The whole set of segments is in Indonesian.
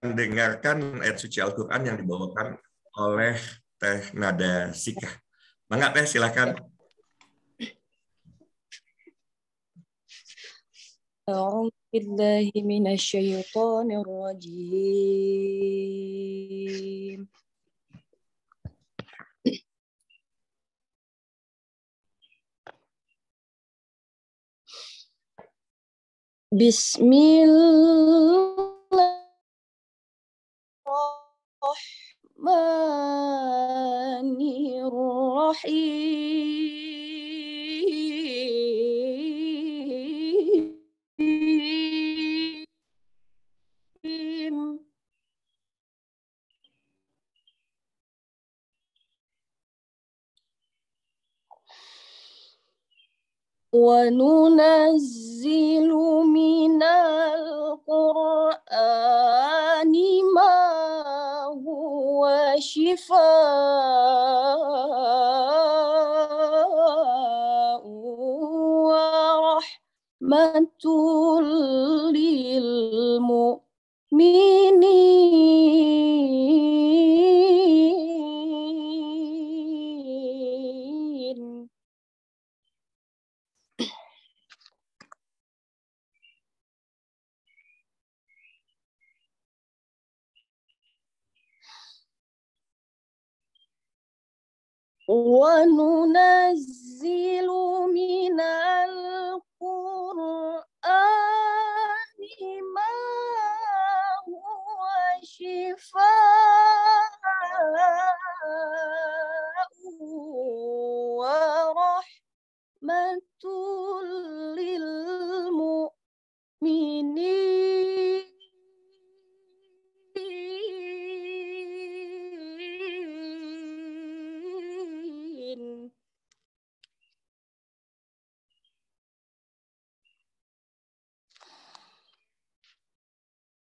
mendengarkan ayat suci Al-Quran yang dibawakan oleh Teh Nada Sikah. Mangga Teh, silakan. أعوذ بالله من الشيطان الرجيم بسم الله الرحمن الرحيم وننزل من القرآن ما هو شفاء ورحمة للمؤمنين وننزل من القرآن ما هو شفاء ورحمة للمؤمنين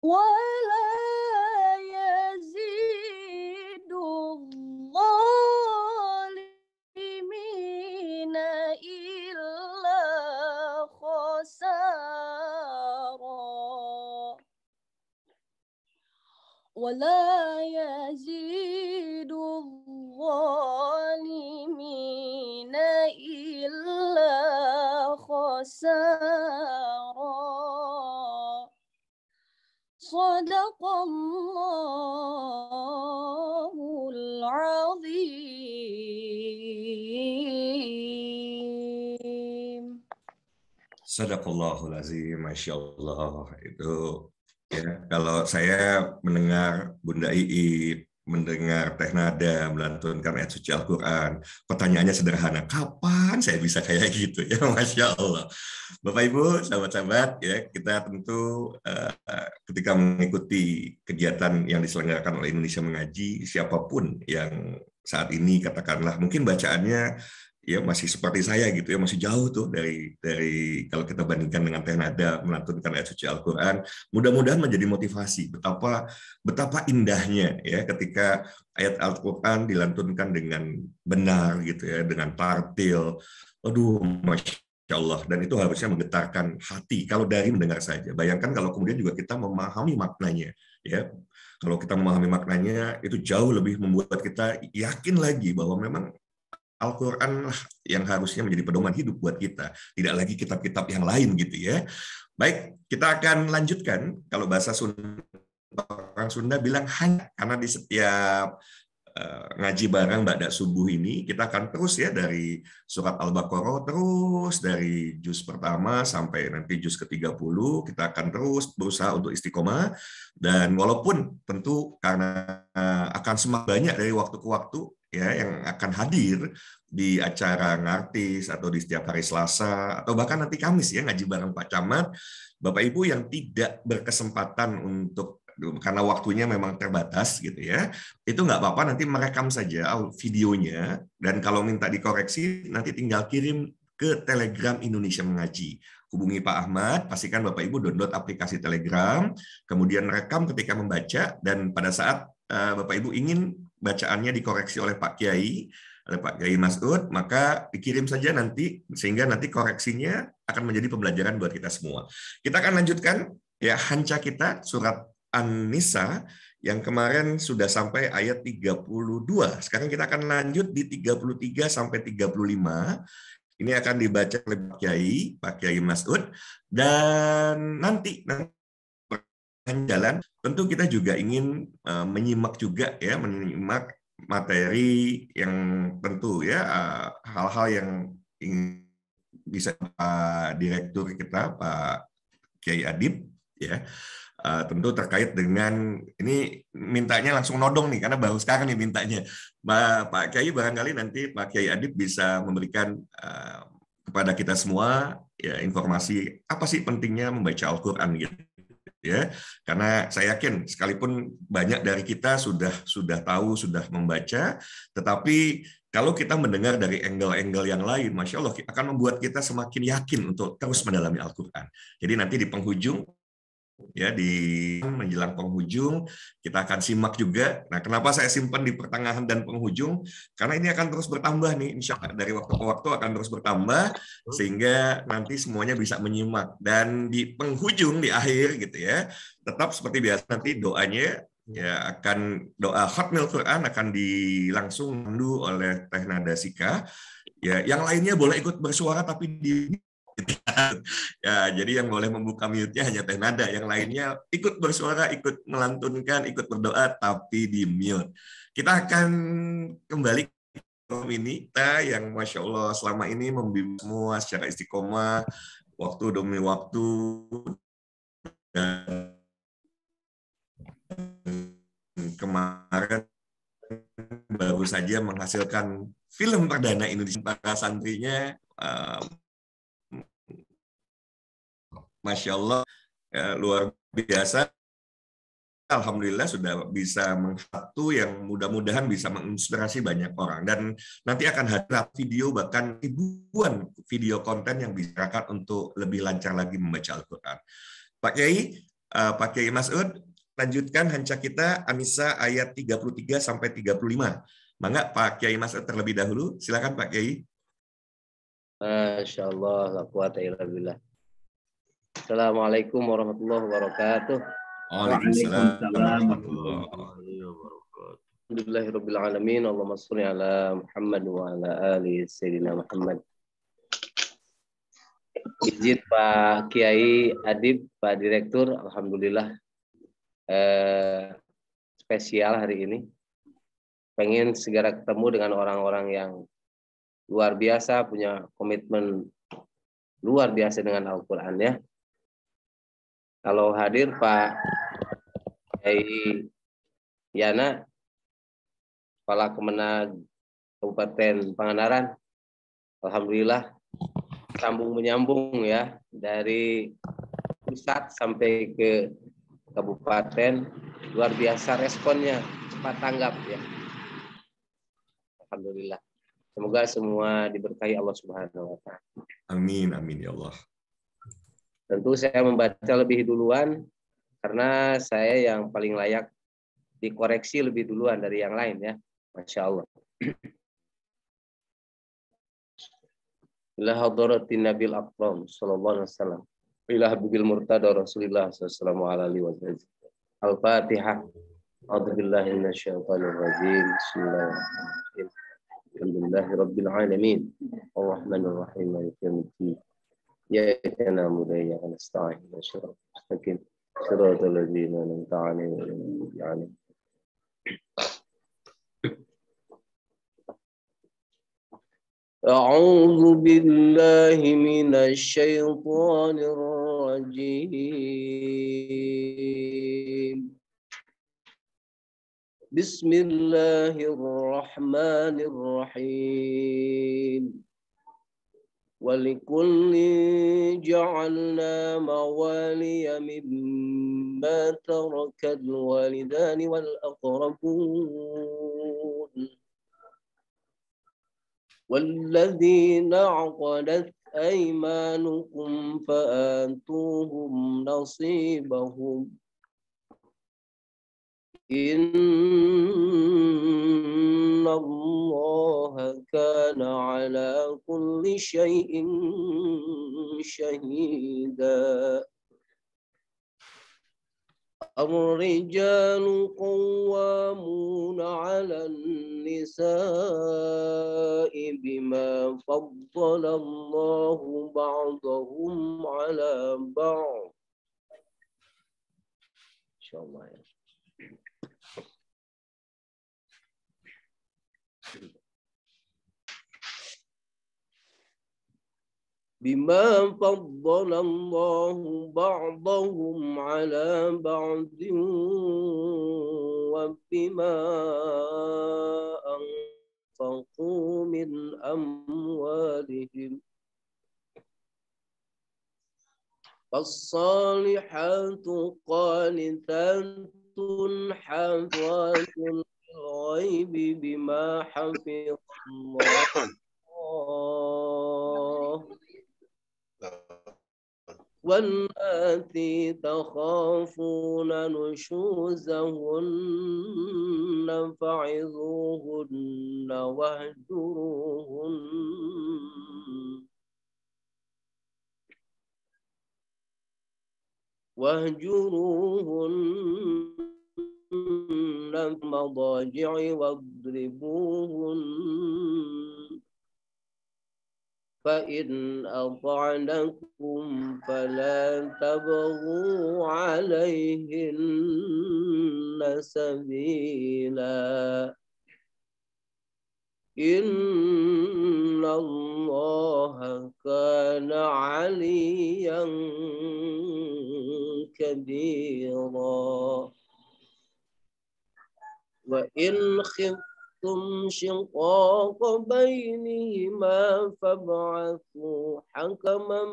ولا يزيد الظالمين إلا خسارا ولا يزيد الظالمين إلا خسارا صدق الله العظيم. Sadaqallahul azim, Masya Allah. Itu ya, kalau saya mendengar Bunda Iip, mendengar Teh Nada melantunkan ayat suci Al-Quran, pertanyaannya sederhana, kapan saya bisa kayak gitu ya, Masya Allah. Bapak Ibu, sahabat-sahabat, ya kita tentu ketika mengikuti kegiatan yang diselenggarakan oleh Indonesia Mengaji, siapapun yang saat ini katakanlah mungkin bacaannya ya masih seperti saya gitu ya, masih jauh tuh dari kalau kita bandingkan dengan Teh Nada melantunkan ayat suci Al-Quran. Mudah-mudahan menjadi motivasi betapa indahnya ya ketika ayat Al-Quran dilantunkan dengan benar gitu ya, dengan tartil. Aduh, Masya Allah, dan itu harusnya menggetarkan hati kalau dari mendengar saja. Bayangkan kalau kemudian juga kita memahami maknanya ya. Kalau kita memahami maknanya, itu jauh lebih membuat kita yakin lagi bahwa memang Al-Quran lah yang harusnya menjadi pedoman hidup buat kita, tidak lagi kitab-kitab yang lain gitu ya. Baik, kita akan lanjutkan. Kalau bahasa Sunda, orang Sunda bilang hanya, karena di setiap ngaji bareng ba'da subuh ini kita akan terus ya dari surat Al-Baqarah, terus dari juz pertama sampai nanti juz ke-30 kita akan terus berusaha untuk istiqomah, dan walaupun tentu karena akan semakin banyak dari waktu ke waktu ya yang akan hadir di acara ngartis atau di setiap hari Selasa atau bahkan nanti Kamis ya ngaji bareng Pak Camat, Bapak Ibu yang tidak berkesempatan untuk karena waktunya memang terbatas gitu ya, itu nggak apa-apa, nanti merekam saja videonya, dan kalau minta dikoreksi nanti tinggal kirim ke Telegram Indonesia Mengaji. Hubungi Pak Ahmad, pastikan Bapak Ibu download aplikasi Telegram, kemudian rekam ketika membaca, dan pada saat Bapak Ibu ingin bacaannya dikoreksi oleh Pak Kiai, oleh Pak Kiai Mas'ud, maka dikirim saja nanti, sehingga nanti koreksinya akan menjadi pembelajaran buat kita semua. Kita akan lanjutkan ya hanca kita surat An-Nisa yang kemarin sudah sampai ayat 32. Sekarang kita akan lanjut di 33 sampai 35. Ini akan dibaca oleh Pak Kiai Mas'ud, dan nanti jalan tentu kita juga ingin menyimak juga ya, menyimak materi yang tentu ya, hal-hal yang ingin bisa Pak Direktur kita Pak Kiai Adib ya, tentu terkait dengan ini, mintanya langsung nodong nih karena baru sekarang nih mintanya. Pak Kiai, barangkali nanti Pak Kiai Adib bisa memberikan kepada kita semua ya informasi apa sih pentingnya membaca Al-Qur'an gitu ya. Karena saya yakin sekalipun banyak dari kita sudah tahu, sudah membaca, tetapi kalau kita mendengar dari angle-angle yang lain, Masya Allah, akan membuat kita semakin yakin untuk terus mendalami Al-Qur'an. Jadi nanti di penghujung, ya di menjelang penghujung kita akan simak juga. Nah, kenapa saya simpan di pertengahan dan penghujung? Karena ini akan terus bertambah nih, insya Allah dari waktu ke waktu akan terus bertambah sehingga nanti semuanya bisa menyimak. Dan di penghujung, di akhir gitu ya, tetap seperti biasa nanti doanya ya akan doa Khatmil Quran akan langsung dipandu oleh Teh Nada Sika. Ya, yang lainnya boleh ikut bersuara tapi di ya, jadi yang boleh membuka mute-nya hanya Teh Nada, yang lainnya ikut bersuara, ikut melantunkan, ikut berdoa, tapi di mute. Kita akan kembali ke ini kita yang Masya Allah selama ini membimbing semua secara istiqomah, waktu demi waktu, dan kemarin baru saja menghasilkan film perdana Indonesia. Para santrinya Masya Allah, ya, luar biasa. Alhamdulillah sudah bisa menghatu yang mudah-mudahan bisa menginspirasi banyak orang. Dan nanti akan hadir video, bahkan ribuan video konten yang bisa untuk lebih lancar lagi membaca Al-Quran. Pak Kiai Mas'ud, lanjutkan hanca kita An-Nisa ayat 33 sampai 35. Mangga Pak Kiai Mas'ud terlebih dahulu. Silakan Pak Kiai. Masya Allah, la quwata illa billah. Assalamualaikum warahmatullahi wabarakatuh. Waalaikumsalam warahmatullahi wabarakatuh. Alhamdulillahirabbil alamin. Allahumma shalli ala Muhammad wa ala ali sayyidina Muhammad. Izin Pak Kiai Adib, Pak Direktur, alhamdulillah spesial hari ini. Pengen segera ketemu dengan orang-orang yang luar biasa, punya komitmen luar biasa dengan Al-Quran ya. Kalau hadir Pak Kiai Yana, Kepala Kemenag Kabupaten Pangandaran, alhamdulillah sambung menyambung ya, dari pusat sampai ke kabupaten, luar biasa responnya, cepat tanggap ya. Alhamdulillah. Semoga semua diberkahi Allah Subhanahu wa Ta'ala. Amin, amin ya Allah. Tentu saya membaca lebih duluan karena saya yang paling layak dikoreksi lebih duluan dari yang lain ya. Masya Allah. Ila hadratin Nabil Akram sallallahu alaihi wasallam. Ila habibil murtada Rasulillah sallallahu alaihi wasallam. Al-Fatihah. A'udzubillahi minasyaitonir rajim. Bismillahirrahmanirrahim. Alhamdulillahirabbil alamin. Arrahmanir rahim. Maliki yaumiddin. إياك نعبد وإياك نستعين اهدنا الصراط المستقيم صراط الذين أنعمت عليهم أعوذ بالله من الشيطان الرجيم بسم الله الرحمن الرحيم ولكل جعلنا موالي مما ترك الوالدان والأقربون والذين عقدت أيمانكم فآتوهم نصيبهم إن الله كان على كل شيء شهيدا الرجال قوامون على النساء بما فضل الله بعضهم على بعض. Insyaallah ya. بما فضل الله بعضهم على بعض وبما أنفقوا من أموالهم فالصالحات قانتات حافظات للغيب بما حفظ الله واللاتي تخافون نشوزهن فعظوهن واهجروهن في المضاجع واضربوهن فإن أطعنكم فلا تبغوا عليهن سبيلا إن الله كان عليا كبيرا وإن خفتم شقاق بينهما فابعثوا حكما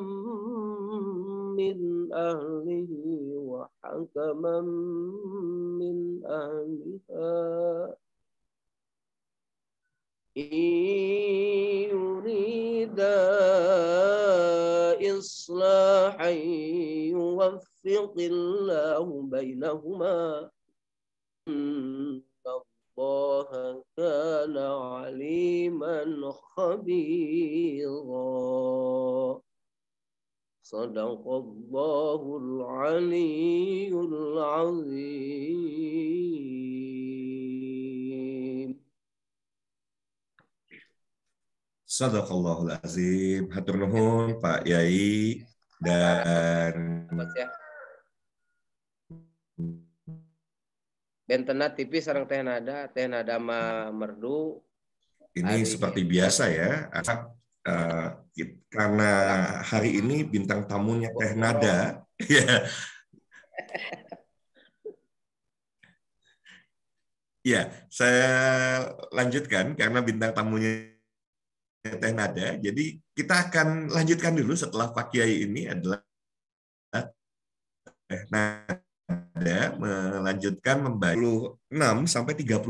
من أهله وحكما من أهلها إن يريدا إصلاحا يوفق الله بينهما إن الله كان عليما خبيرا صدق الله العلي العظيم. Sadaqallahul azim. Hatur nuhun Pak Yai dan Bentena tipis sareng teh nada mah merdu. Ini seperti biasa ya. Karena hari ini bintang tamunya Teh Nada. Ya. Ya, saya lanjutkan karena bintang tamunya Teh Nada. Jadi kita akan lanjutkan dulu setelah Pak Kiai ini adalah Teh Nada melanjutkan membaca 36 sampai 38.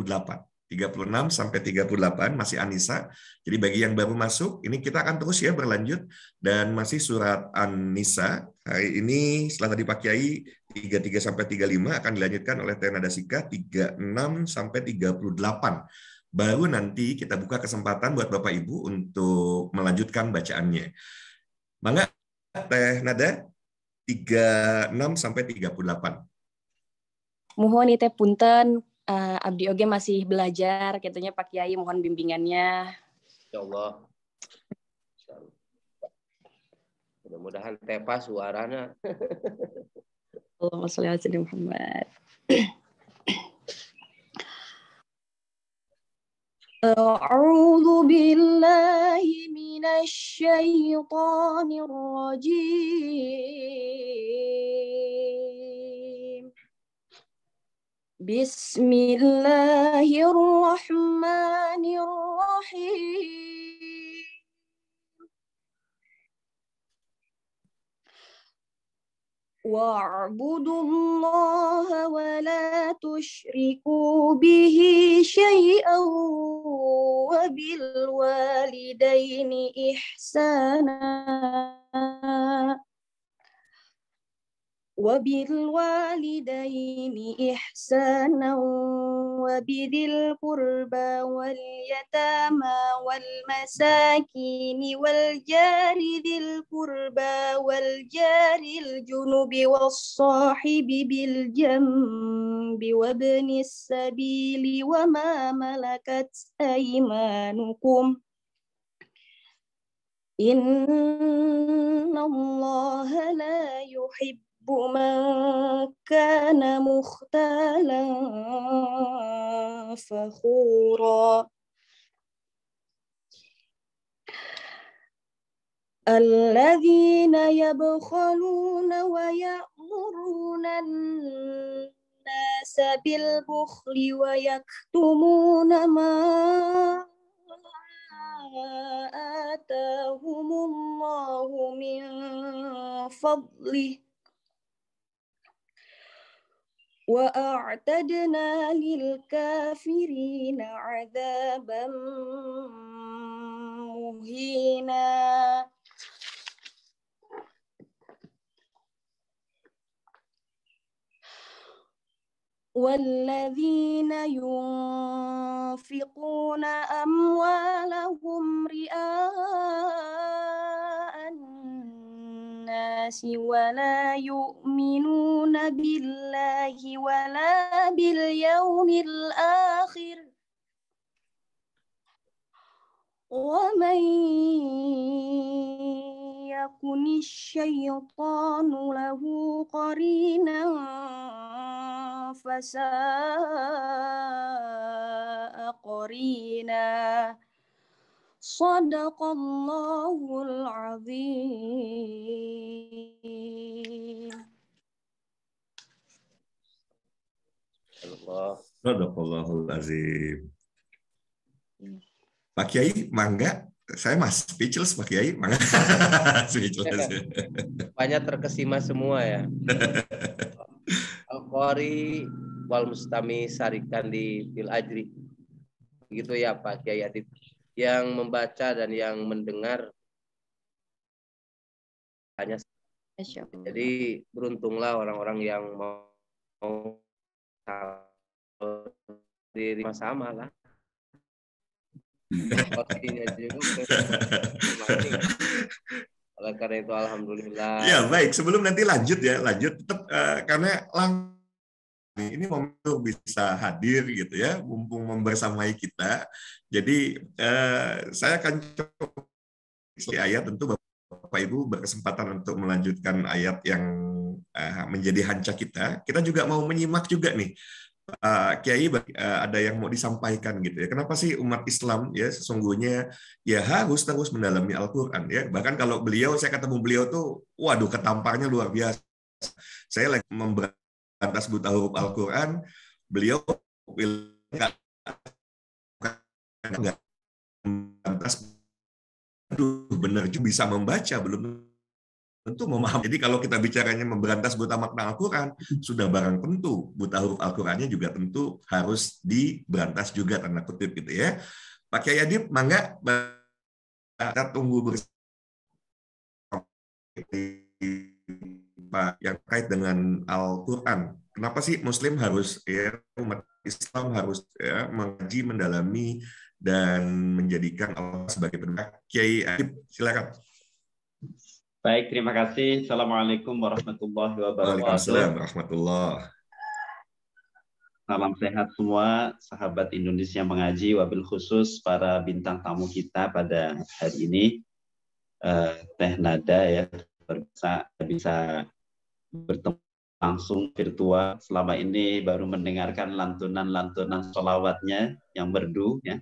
36 sampai 38 masih An-Nisa. Jadi bagi yang baru masuk, ini kita akan terus ya berlanjut dan masih surat An-Nisa. Hari ini setelah tadi Pak Kiai 33 sampai 35 akan dilanjutkan oleh Teh Nada Sika 36 sampai 38. Baru nanti kita buka kesempatan buat Bapak Ibu untuk melanjutkan bacaannya. Mangga Teh Nada 36 sampai 38. Mohon teh punten, abdi oge masih belajar, katanya Pak Kiai, mohon bimbingannya. Insyaallah. Mudah-mudahan tepa suarana. Allahumma sholli ala sayyidina Muhammad. A'udzu billahi minasy syaithanir rajim. Bismillahirrahmanirrahim. Wa'budullaha wa la tusyriku bihi syai'an wa bil walidaini ihsana وبالوالدين إحسانا وبذي القربى واليتامى والمساكين والجار ذي القربى والجار الجنب والصاحب بالجنب وابن السبيل وما ملكت أيمانكم إن الله لا يحب من كان مختالا فخورا الذين يبخلون ويأمرون الناس بالبخل ويكتمون ما آتاهم الله من فضله وأعتدنا للكافرين عذابا مهينا والذين ينفقون أموالهم رئاء الناس ولا يؤمنون بالله ولا باليوم الآخر ومن يكن الشيطان له قرينا فساء قرينا صدق الله العظيم. Sadaqallahul azim. Pak Kiai, mangga. Saya mas speechless Pak Kiai, mangga. Speechless. Banyak terkesima semua ya. Al-Qari wal Mustami sarikan di bil ajri. Begitu ya Pak Kiai Adib. Yang membaca dan yang mendengar hanya. Jadi beruntunglah orang-orang yang mau diri sama lah. Oleh karena itu alhamdulillah. Ya baik, sebelum nanti lanjut tetap karena ini momentum bisa hadir gitu ya, mumpung membersamai kita. Jadi saya akan coba ayat, tentu Bapak Ibu berkesempatan untuk melanjutkan ayat yang menjadi hanca kita. Kita juga mau menyimak juga nih. Kiai, ada yang mau disampaikan gitu ya. Kenapa sih umat Islam ya sesungguhnya ya harus terus mendalami Al-Qur'an ya. Bahkan kalau saya ketemu beliau tuh waduh ketamparnya luar biasa. Saya lagi memberantas buta huruf Al-Qur'an, beliau enggak memberantas, benar juga bisa membaca, belum tentu memahami. Jadi kalau kita bicaranya memberantas buta makna Al-Quran, sudah barang tentu buta huruf Al-Qurannya juga tentu harus diberantas juga, tanda kutip gitu ya. Pak Kiai Adib, mangga kita tunggu bersama Pak yang terkait dengan Al-Quran. Kenapa sih Muslim harus ya, umat Islam harus ya, mengkaji, mendalami dan menjadikan Allah sebagai penerang? Kiai Adib, silakan. Baik, terima kasih. Assalamualaikum warahmatullahi wabarakatuh. Waalaikumsalam warahmatullahi. Salam sehat semua, sahabat Indonesia Mengaji, wabil khusus para bintang tamu kita pada hari ini. Teh Nada ya, bisa bertemu langsung virtual. Selama ini baru mendengarkan lantunan-lantunan sholawatnya yang merdu ya.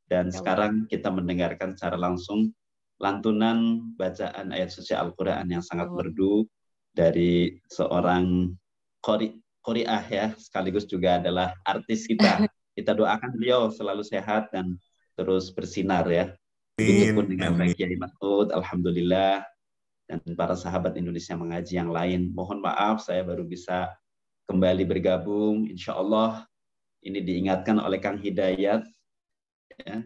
Dan sekarang kita mendengarkan secara langsung lantunan bacaan ayat suci Al-Quran yang sangat merdu dari seorang qori'ah ya, sekaligus juga adalah artis kita. Kita doakan beliau selalu sehat dan terus bersinar ya. Begitupun dengan Pak Kiai Mas'ud, alhamdulillah, dan para sahabat Indonesia Mengaji yang lain. Mohon maaf saya baru bisa kembali bergabung. Insya Allah ini diingatkan oleh Kang Hidayat ya.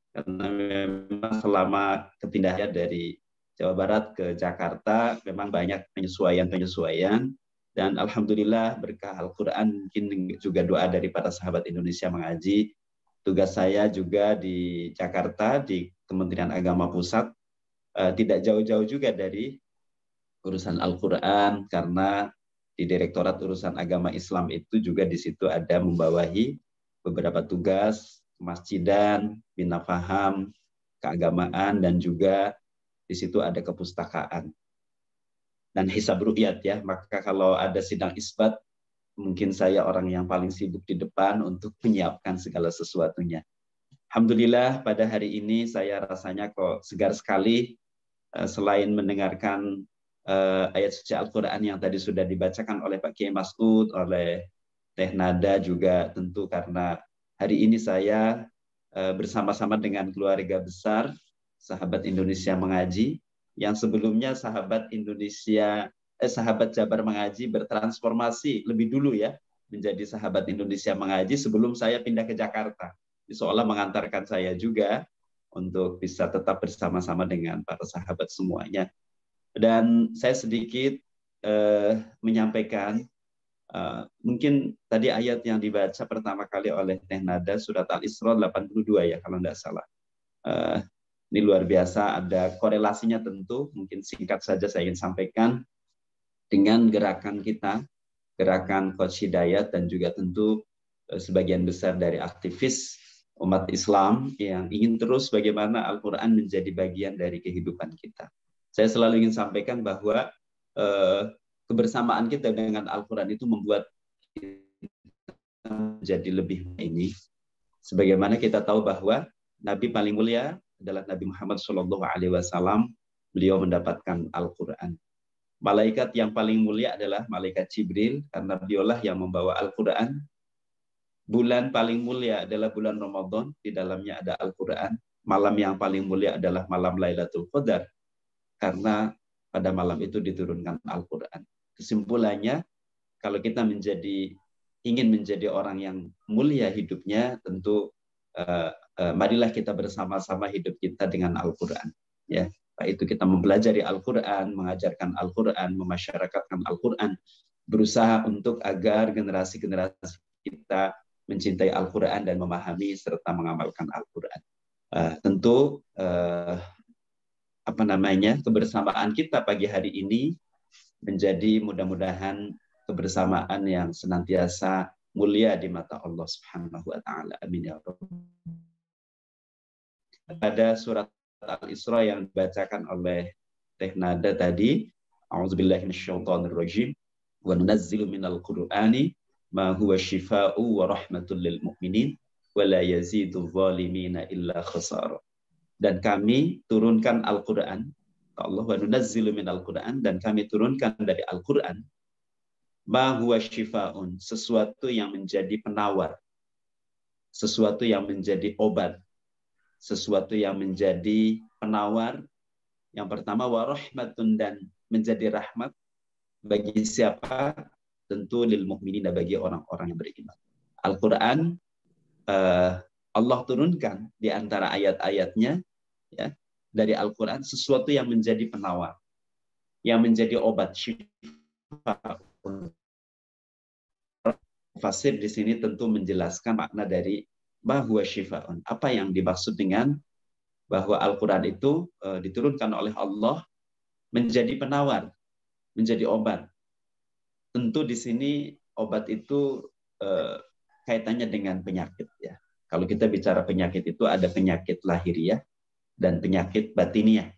Karena memang selama kepindahan dari Jawa Barat ke Jakarta memang banyak penyesuaian Dan alhamdulillah berkah Al-Quran, mungkin juga doa dari para sahabat Indonesia Mengaji. Tugas saya juga di Jakarta, di Kementerian Agama Pusat, tidak jauh-jauh juga dari urusan Al-Quran, karena di Direktorat Urusan Agama Islam itu juga di situ ada membawahi beberapa tugas masjidan, bina faham, keagamaan, dan juga di situ ada kepustakaan dan hisab ru'yat ya. Maka kalau ada sidang isbat, mungkin saya orang yang paling sibuk di depan untuk menyiapkan segala sesuatunya. Alhamdulillah pada hari ini saya rasanya kok segar sekali, selain mendengarkan ayat suci Al-Quran yang tadi sudah dibacakan oleh Pak Kiai Mas'ud, oleh Teh Nada juga, tentu karena hari ini saya bersama-sama dengan keluarga besar sahabat Indonesia Mengaji, yang sebelumnya sahabat Jabar Mengaji bertransformasi lebih dulu ya menjadi sahabat Indonesia Mengaji sebelum saya pindah ke Jakarta. Seolah mengantarkan saya juga untuk bisa tetap bersama-sama dengan para sahabat semuanya. Dan saya sedikit menyampaikan, mungkin tadi ayat yang dibaca pertama kali oleh Teh Nada, surat Al-Isra 82 ya kalau tidak salah. Ini luar biasa, ada korelasinya tentu, mungkin singkat saja saya ingin sampaikan, dengan gerakan kita, gerakan Coach Hidayat, dan juga tentu sebagian besar dari aktivis umat Islam yang ingin terus bagaimana Al-Quran menjadi bagian dari kehidupan kita. Saya selalu ingin sampaikan bahwa kebersamaan kita dengan Al-Quran itu membuat kita menjadi lebih ini. Sebagaimana kita tahu bahwa Nabi paling mulia adalah Nabi Muhammad SAW. Beliau mendapatkan Al-Quran. Malaikat yang paling mulia adalah Malaikat Jibril, karena beliaulah yang membawa Al-Quran. Bulan paling mulia adalah bulan Ramadan, di dalamnya ada Al-Quran. Malam yang paling mulia adalah malam Lailatul Qadar, karena pada malam itu diturunkan Al-Quran. Kesimpulannya, kalau kita ingin menjadi orang yang mulia hidupnya, tentu marilah kita bersama-sama hidup kita dengan Al-Quran. Ya, itu kita mempelajari Al-Quran, mengajarkan Al-Quran, memasyarakatkan Al-Quran, berusaha untuk agar generasi-generasi kita mencintai Al-Quran dan memahami serta mengamalkan Al-Quran. Tentu kebersamaan kita pagi hari ini menjadi mudah-mudahan kebersamaan yang senantiasa mulia di mata Allah Subhanahu wa taala. Amin ya rabbal. Pada surat Al-Isra yang dibacakan oleh Teh Nada tadi, a'udzubillahi minasyaitonirrajim, wa nunazzilu minal qur'ani ma huwa syifaa'u wa rahmatul lil mu'minin wa la yazidul zalimina illa khasara. Dan kami turunkan Al-Qur'an, Allah wa nunazzilu minal qur'an, dan kami turunkan dari Al-Qur'an ma huwa syifaa'un, sesuatu yang menjadi penawar, sesuatu yang menjadi obat, sesuatu yang menjadi penawar. Yang pertama wa rahmatun, dan menjadi rahmat bagi siapa? Tentu lil mu'minin, bagi orang-orang yang beriman. Al-Qur'an Allah turunkan di antara ayat-ayatnya ya, dari Al-Qur'an sesuatu yang menjadi penawar, yang menjadi obat, syifa. Fasir di sini tentu menjelaskan makna dari bahwa syifaun. Apa yang dimaksud dengan bahwa Al-Quran itu diturunkan oleh Allah menjadi penawar, menjadi obat. Tentu di sini obat itu kaitannya dengan penyakit ya. Kalau kita bicara penyakit itu ada penyakit lahiriah dan penyakit batiniah.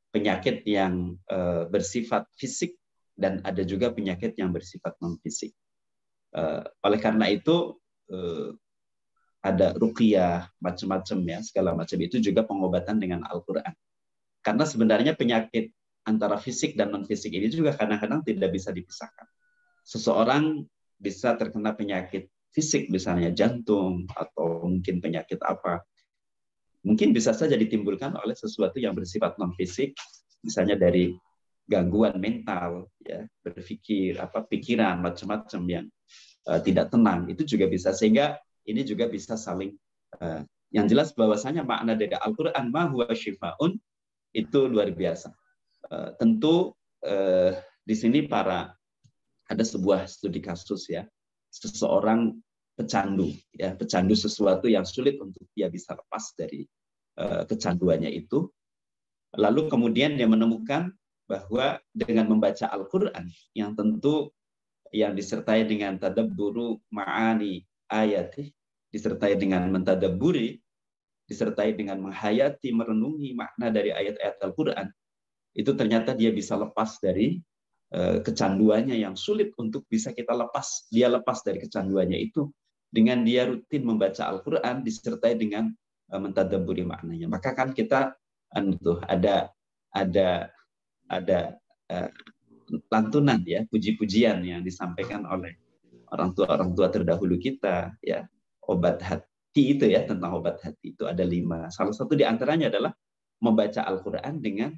Penyakit yang bersifat fisik dan ada juga penyakit yang bersifat non-fisik. Oleh karena itu ada ruqyah, macam-macam ya, segala macam itu juga pengobatan dengan Al-Quran. Karena sebenarnya penyakit antara fisik dan non-fisik ini juga kadang-kadang tidak bisa dipisahkan. Seseorang bisa terkena penyakit fisik, misalnya jantung, atau mungkin penyakit apa. Mungkin bisa saja ditimbulkan oleh sesuatu yang bersifat non-fisik, misalnya dari gangguan mental, ya, berpikir, pikiran, macam-macam yang tidak tenang, itu juga bisa. Sehingga ini juga bisa saling, yang jelas bahwasanya makna dari Al-Quran ma huwa syifaun itu luar biasa. Tentu di sini para ada sebuah studi kasus ya, seseorang pecandu ya, pecandu sesuatu yang sulit untuk dia bisa lepas dari kecanduannya itu. Lalu kemudian dia menemukan bahwa dengan membaca Al-Qur'an yang tentu yang disertai dengan tadabburu ma'ani ayati, disertai dengan mentadabburi, disertai dengan menghayati, merenungi makna dari ayat-ayat Al-Qur'an, itu ternyata dia bisa lepas dari kecanduannya yang sulit untuk bisa kita lepas. Dia lepas dari kecanduannya itu dengan dia rutin membaca Al-Qur'an disertai dengan mentadabburi maknanya. Maka kan kita ada lantunan ya, puji-pujian yang disampaikan oleh orang tua terdahulu kita ya, obat hati itu ya, tentang obat hati itu ada 5. Salah satu di antaranya adalah membaca Al-Qur'an dengan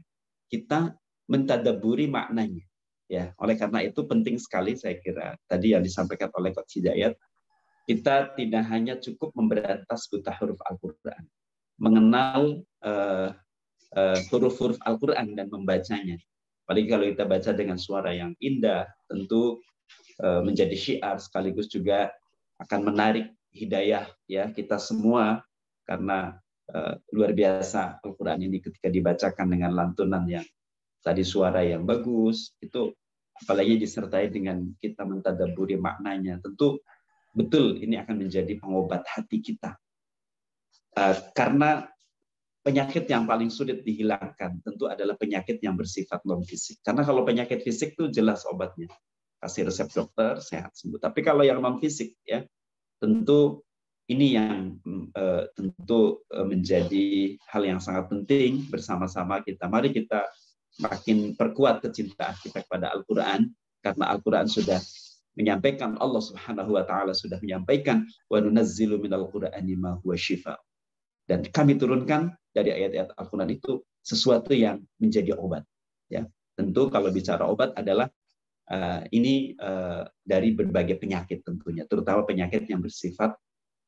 kita mentadabburi maknanya ya. Oleh karena itu penting sekali saya kira tadi yang disampaikan oleh Coach Hidayat, kita tidak hanya cukup memberantas buta huruf Al-Qur'an, mengenal huruf-huruf Al-Qur'an dan membacanya. Apalagi kalau kita baca dengan suara yang indah, tentu menjadi syiar sekaligus juga akan menarik hidayah ya kita semua, karena luar biasa Al-Qur'an ini ketika dibacakan dengan lantunan yang tadi suara yang bagus, itu apalagi disertai dengan kita mentadabburi maknanya, tentu betul ini akan menjadi pengobat hati kita. Karena penyakit yang paling sulit dihilangkan tentu adalah penyakit yang bersifat non-fisik. Karena kalau penyakit fisik itu jelas obatnya, kasih resep dokter, sehat sembuh. Tapi kalau yang non-fisik ya, tentu ini yang tentu menjadi hal yang sangat penting bersama-sama kita. Mari kita makin perkuat kecintaan kita kepada Al-Qur'an, karena Al-Qur'an sudah menyampaikan, Allah Subhanahu wa taala sudah menyampaikan, wa nunazzilu minal qur'ani ma huwa syifa. Dan kami turunkan dari ayat-ayat Al-Qur'an itu sesuatu yang menjadi obat ya. Tentu kalau bicara obat adalah ini dari berbagai penyakit tentunya, terutama penyakit yang bersifat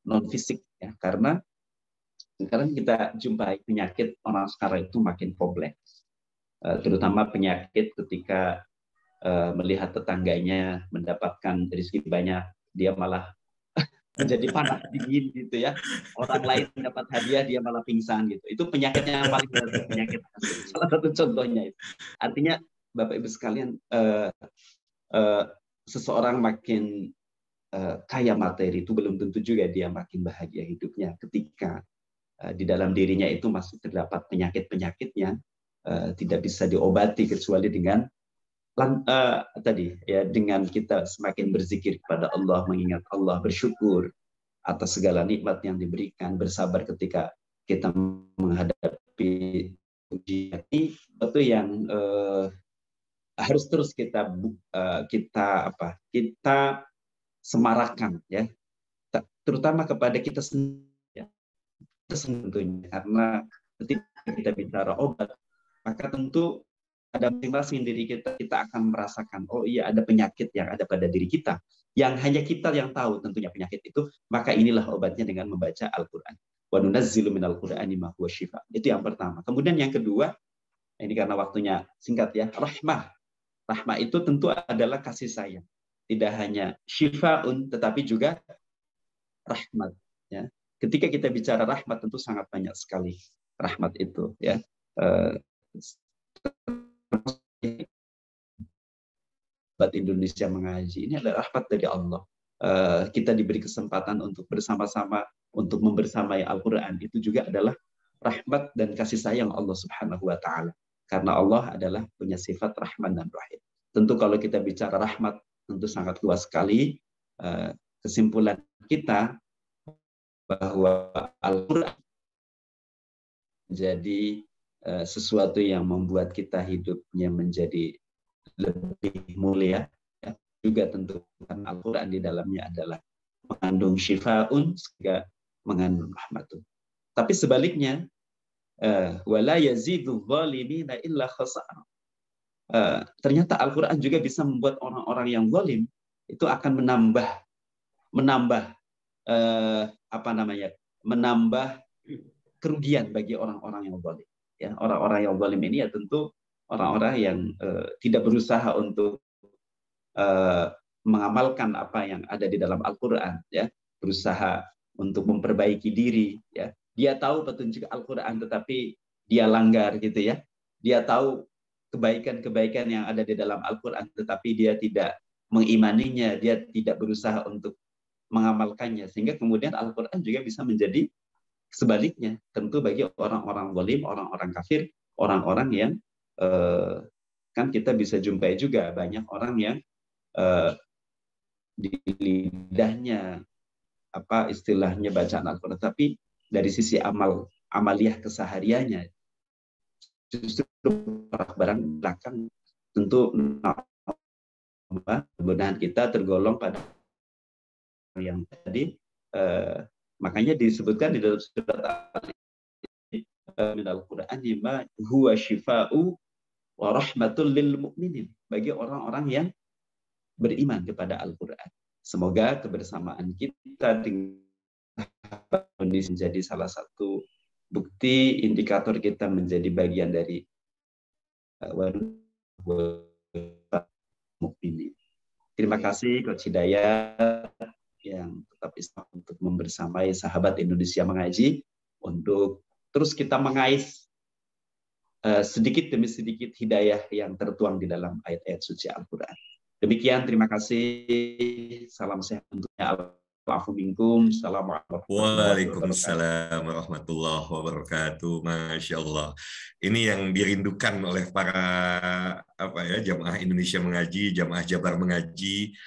non fisik ya, karena sekarang kita jumpai penyakit orang sekarang itu makin kompleks, terutama penyakit ketika melihat tetangganya mendapatkan rezeki banyak, dia malah menjadi panas dingin gitu ya. Orang lain dapat hadiah, dia malah pingsan gitu. Itu penyakitnya yang paling berat, penyakit. Salah satu contohnya itu. Artinya Bapak Ibu sekalian, seseorang makin kaya materi itu belum tentu juga dia makin bahagia hidupnya ketika di dalam dirinya itu masih terdapat penyakit-penyakit yang tidak bisa diobati kecuali dengan tadi ya, dengan kita semakin berzikir kepada Allah, mengingat Allah, bersyukur atas segala nikmat yang diberikan, bersabar ketika kita menghadapi ujian. Itu yang harus terus kita semarakan ya, terutama kepada kita sendiri ya. Tentunya karena ketika kita bicara obat, maka tentu ada masing-masing diri kita akan merasakan, oh iya ada penyakit yang ada pada diri kita yang hanya kita yang tahu tentunya penyakit itu, maka inilah obatnya dengan membaca Al-Qur'an. Wa nunazzilu minal qur'ani ma huwa syifa. Itu yang pertama. Kemudian yang kedua, ini karena waktunya singkat ya, rahmah. Rahmah itu tentu adalah kasih sayang. Tidak hanya syifaun tetapi juga rahmat ya. Ketika kita bicara rahmat tentu sangat banyak sekali rahmat itu ya. Buat Indonesia mengaji ini adalah rahmat dari Allah. Kita diberi kesempatan untuk bersama-sama untuk membersamai Al-Qur'an, itu juga adalah rahmat dan kasih sayang Allah Subhanahu wa taala. Karena Allah adalah punya sifat Rahman dan Rahim. Tentu kalau kita bicara rahmat tentu sangat luas sekali. Kesimpulan kita bahwa Al-Qur'an menjadi sesuatu yang membuat kita hidupnya menjadi lebih mulia ya. Juga tentu karena Al-Qur'an di dalamnya adalah mengandung syifaun, sehingga mengandung rahmatun. Tapi sebaliknya, wala yazidu zalimina illa khasara. Ternyata Al-Qur'an juga bisa membuat orang-orang yang zalim itu akan menambah kerugian bagi orang-orang yang zalim. Ya, orang-orang yang zalim ini ya tentu orang-orang yang tidak berusaha untuk mengamalkan apa yang ada di dalam Al-Quran, ya, berusaha untuk memperbaiki diri, ya. Dia tahu petunjuk Al-Quran tetapi dia langgar gitu ya. Dia tahu kebaikan-kebaikan yang ada di dalam Al-Quran tetapi dia tidak mengimaninya, dia tidak berusaha untuk mengamalkannya, sehingga kemudian Al-Quran juga bisa menjadi sebaliknya. Tentu bagi orang-orang zalim, orang-orang kafir, orang-orang yang kan kita bisa jumpai juga banyak orang yang di lidahnya apa istilahnya bacaan Al-Quran, tapi dari sisi amaliyah kesehariannya justru barang belakang. Tentu kemudian kita tergolong pada yang tadi, makanya disebutkan di dalam surat Al-Quran, ma huwa syifa'u wa rahmatul lil mu'minin, bagi orang-orang yang beriman kepada Al-Quran. Semoga kebersamaan kita dengan ini menjadi salah satu bukti indikator kita menjadi bagian dari mukminin. Terima kasih Coach Hidayat yang tetap istiqomah untuk membersamai sahabat Indonesia Mengaji untuk terus kita mengais sedikit demi sedikit hidayah yang tertuang di dalam ayat-ayat suci Al-Quran. Demikian, terima kasih. Salam sehat untuknya. Assalamualaikum. Waalaikumsalam warahmatullahi wabarakatuh. Masya Allah. Ini yang dirindukan oleh para jamaah Indonesia Mengaji, jamaah Jabar Mengaji.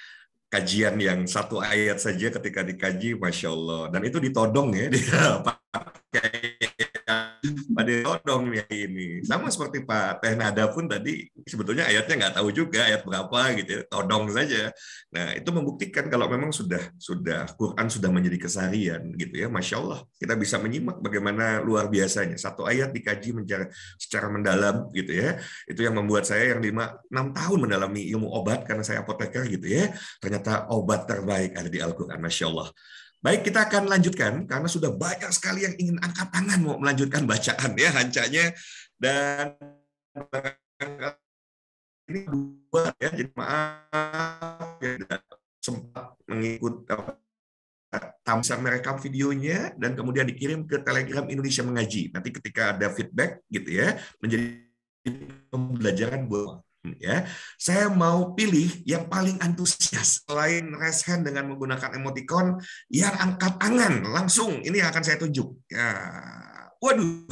Kajian yang satu ayat saja ketika dikaji, Masya Allah. Dan itu ditodong ya, dia pakai pada todong ya ini. Sama seperti Pak Teh Nada pun tadi, sebetulnya ayatnya nggak tahu juga ayat berapa gitu ya, todong saja. Nah, itu membuktikan kalau memang sudah Quran sudah menjadi keseharian gitu ya, Masya Allah. Kita bisa menyimak bagaimana luar biasanya. Satu ayat dikaji secara mendalam gitu ya. Itu yang membuat saya yang 6 tahun mendalami ilmu obat, karena saya apoteker gitu ya. Ternyata obat terbaik ada di Al-Quran, Masya Allah. Baik, kita akan lanjutkan karena sudah banyak sekali yang ingin angkat tangan mau melanjutkan bacaan ya hancanya, dan ini dua ya, jadi maaf ya tidak sempat mengikut bisa merekam videonya dan kemudian dikirim ke Telegram Indonesia Mengaji. Nanti ketika ada feedback gitu ya, menjadi pembelajaran buat ya. Saya mau pilih yang paling antusias selain raise hand dengan menggunakan emoticon, yang angkat tangan langsung. Ini akan saya tunjuk. Ya. Waduh.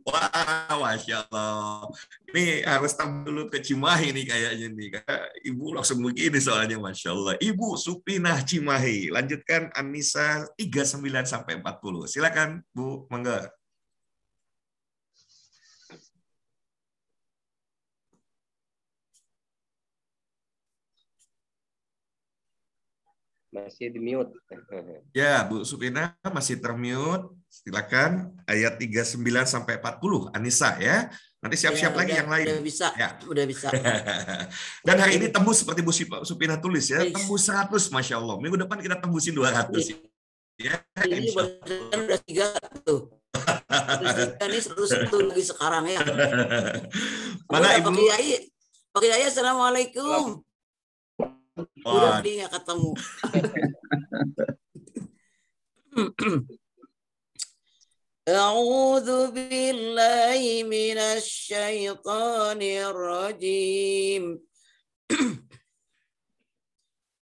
Wah, Masya Allah. Ini harus tampil dulu ke Cimahi nih kayaknya nih. Ibu langsung begini soalnya, Masya Allah. Ibu Supinah Cimahi. Lanjutkan An-Nisa 39-40. Silakan, Bu. Mangga. Masih di mute. Ya, Bu Supina masih termute. Silakan ayat 39-40 Anissa ya. Nanti siap-siap lagi yang lain. Udah bisa. Ya. Udah bisa. Dan hari ini tembus seperti Bu Supina tulis ya, tembus 100, Masya Allah. Minggu depan kita tembusin 200. Ya, ini udah 3 tuh. Ini 101 lagi sekarang ya. Mana Ibu? Pak Kiai, Assalamualaikum. Udah tadi nggak ketemu. A'udzu billahi minasy syaithanir rajim.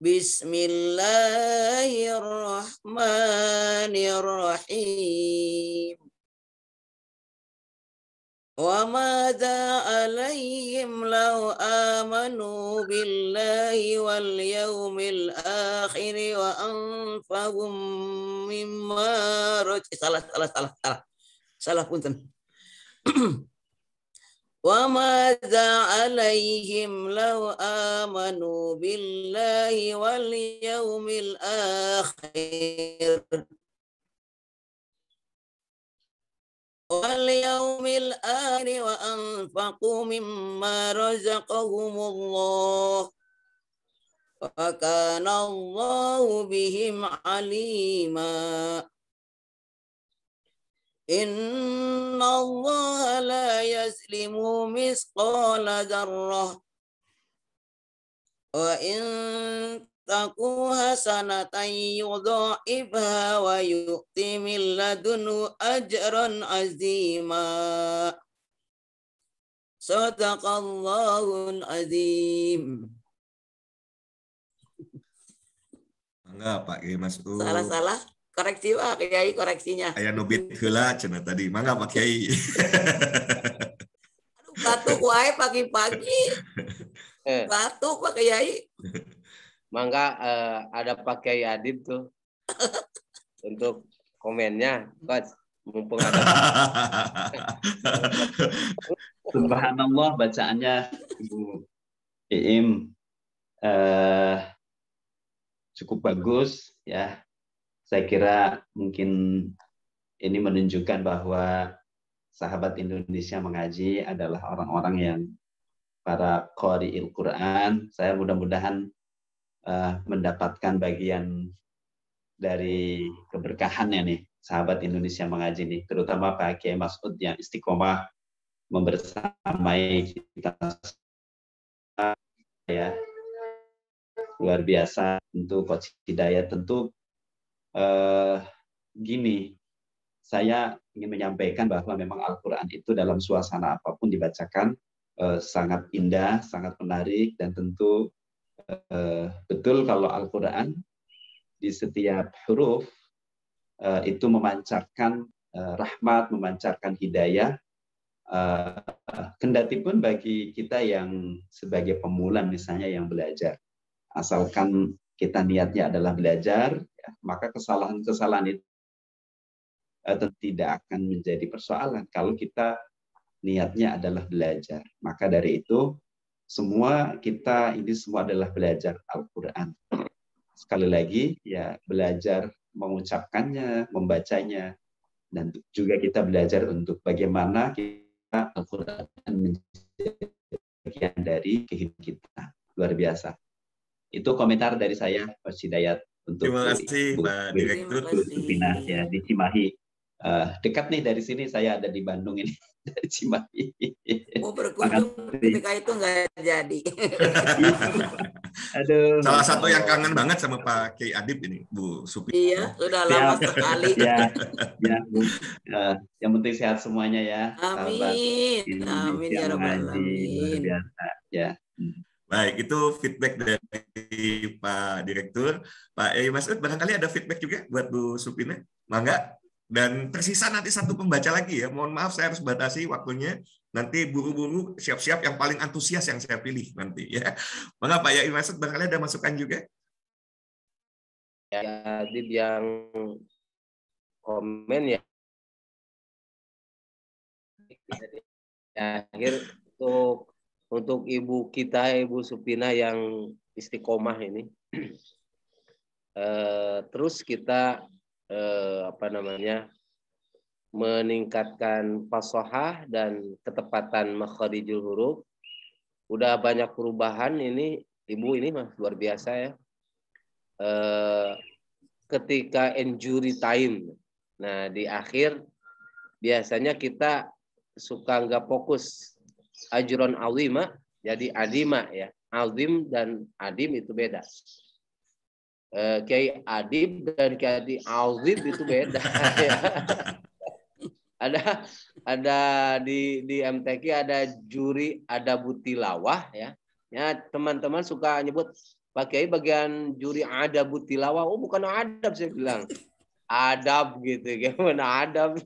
Bismillahirrahmanirrahim. وَمَاذَا عَلَيْهِمْ لَوْ آمَنُوا بِاللَّهِ وَالْيَوْمِ الْآخِرِ وَأَنفَقُوا مِمَّا salah punten. وَمَاذَا عَلَيْهِمْ لَوْ آمَنُوا بِاللَّهِ وَالْيَوْمِ الْآخِرِ وَالْيَوْمِ الْآخِرِ وَأَنفَقُوا مِمَّا رَزَقَهُمُ اللَّهُ وَكَانَ اللَّهُ بِهِمْ عَلِيمًا. Innallaha la yazlimu misqala dzarrah wa in taku hasanatan yudha'ibha wa yu'ti min ladunhu ajran azima. Sadaqallahul azim. Mangga Pak Kiai Mas'ud. Salah-salah. Koreksi Pak Kiai, koreksinya. Aya nubit heula cenah tadi. Mangga Pak Kiai. Aduh, batuk wae pagi-pagi. Batuk Pak Kiai. Mangga ada Pak Kiai Adib tuh untuk komennya, Coach. Mumpung ada. Subhanallah bacaannya Ibu Iim cukup bagus ya. Saya kira mungkin ini menunjukkan bahwa sahabat Indonesia mengaji adalah orang-orang yang para qari'il Quran. Saya mudah-mudahan mendapatkan bagian dari keberkahannya nih, sahabat Indonesia mengaji nih, terutama Pak Kiai Mas'ud yang istiqomah membersamai kita ya. Luar biasa. Untuk Coach Hidayat tentu gini, saya ingin menyampaikan bahwa memang Al-Quran itu dalam suasana apapun dibacakan sangat indah, sangat menarik, dan tentu betul kalau Al-Quran di setiap huruf itu memancarkan rahmat, memancarkan hidayah, kendati pun bagi kita yang sebagai pemula misalnya yang belajar, asalkan kita niatnya adalah belajar, ya, maka kesalahan-kesalahan itu tidak akan menjadi persoalan kalau kita niatnya adalah belajar. Maka dari itu semua kita ini semua adalah belajar Al-Quran. Sekali lagi ya, belajar mengucapkannya, membacanya, dan juga kita belajar untuk bagaimana kita Al-Quran menjadi bagian dari kehidupan kita. Luar biasa. Itu komentar dari saya, Pak Hidayat, untuk Terima kasih Pak Direktur. Supina ya di Cimahi. Dekat nih dari sini, saya ada di Bandung ini dari Cimahi. Mau berkunjung ketika itu nggak jadi. Aduh. Salah satu yang kangen banget sama Pak Kiai Adib ini, Bu Supina. Iya, sudah lama sekali. Ya, Bu. Yang penting sehat semuanya ya. Amin. Amin ya rabbal alamin. Luar biasa ya. Baik, itu feedback dari Pak Direktur. Pak Mas'ud, barangkali ada feedback juga buat Bu Supina? Mangga. Dan tersisa nanti satu pembaca lagi ya. Mohon maaf saya harus batasi waktunya. Nanti buru-buru siap-siap yang paling antusias yang saya pilih nanti ya. Mangga Pak Mas'ud, barangkali ada masukan juga? Ya, yang komen ya. Akhir untuk ibu kita, Ibu Supina yang istiqomah ini, terus kita meningkatkan fasahah dan ketepatan makharijul huruf. Udah banyak perubahan ini, Ibu ini luar biasa ya. Ketika injury time, nah di akhir biasanya kita suka nggak fokus. Ajron azima jadi adima ya. Azim dan adim itu beda. Kiai Adib dan Kiai Azim itu beda. Ada di MTQ ada juri ada butilawah ya. Ya teman-teman suka nyebut Pak Kiai bagian juri ada butilawah. Oh bukan adab, saya bilang. Adab gitu, gimana adab?